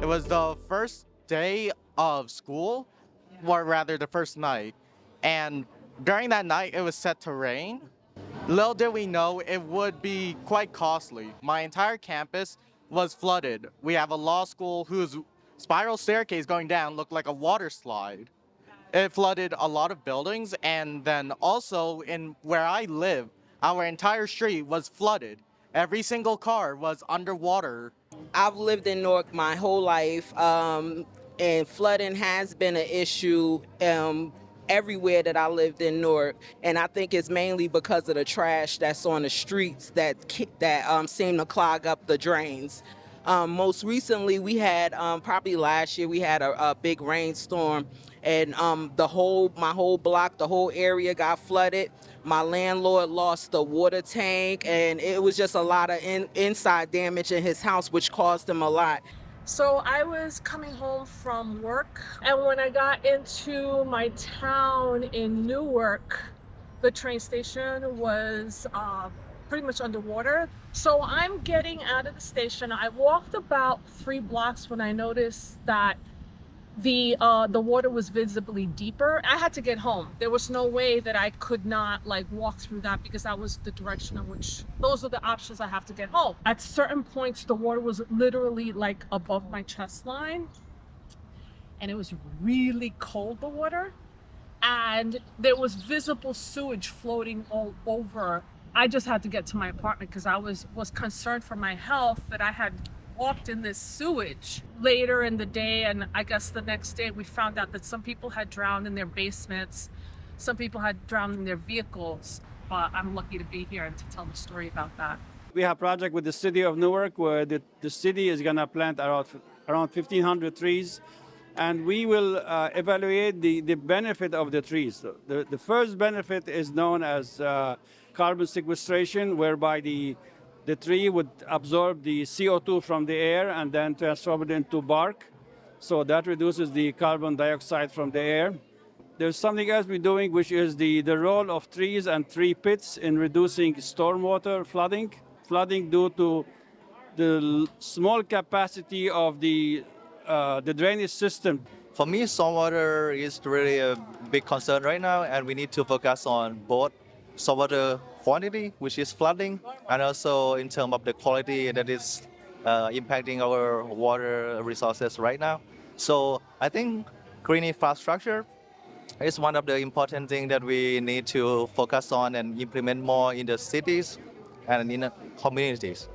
It was the first day of school, or rather the first night. And during that night, it was set to rain. Little did we know it would be quite costly. My entire campus was flooded. We have a law school whose spiral staircase going down looked like a water slide. It flooded a lot of buildings, and then also in where I live, our entire street was flooded. Every single car was underwater. I've lived in Newark my whole life, and flooding has been an issue everywhere that I lived in Newark, and I think it's mainly because of the trash that's on the streets that seem to clog up the drains. Most recently, we had probably last year we had a big rainstorm, and my whole block, the whole area got flooded. My landlord lost the water tank, and it was just a lot of inside damage in his house, which cost him a lot. So I was coming home from work, and when I got into my town in Newark, the train station was pretty much underwater. So I'm getting out of the station. I walked about 3 blocks when I noticed that the water was visibly deeper. I had to get home. There was no way that I could not like walk through that, because that was the direction in which those are the options I have to get home. At certain points, the water was literally like above my chest line, and it was really cold, the water, and there was visible sewage floating all over. I just had to get to my apartment because I was concerned for my health, that I had walked in this sewage. Later in the day, and I guess the next day, we found out that some people had drowned in their basements, some people had drowned in their vehicles. But I'm lucky to be here and to tell the story about that. We have a project with the city of Newark where the city is going to plant around 1,500 trees, and we will evaluate the benefit of the trees. The first benefit is known as carbon sequestration, whereby the tree would absorb the CO2 from the air and then transform it into bark. So that reduces the carbon dioxide from the air. There's something else we're doing, which is the role of trees and tree pits in reducing stormwater flooding. Flooding due to the small capacity of the drainage system. For me, stormwater is really a big concern right now, and we need to focus on both stormwater quantity, which is flooding, and also in terms of the quality that is impacting our water resources right now. So I think green infrastructure is one of the important things that we need to focus on and implement more in the cities and in the communities.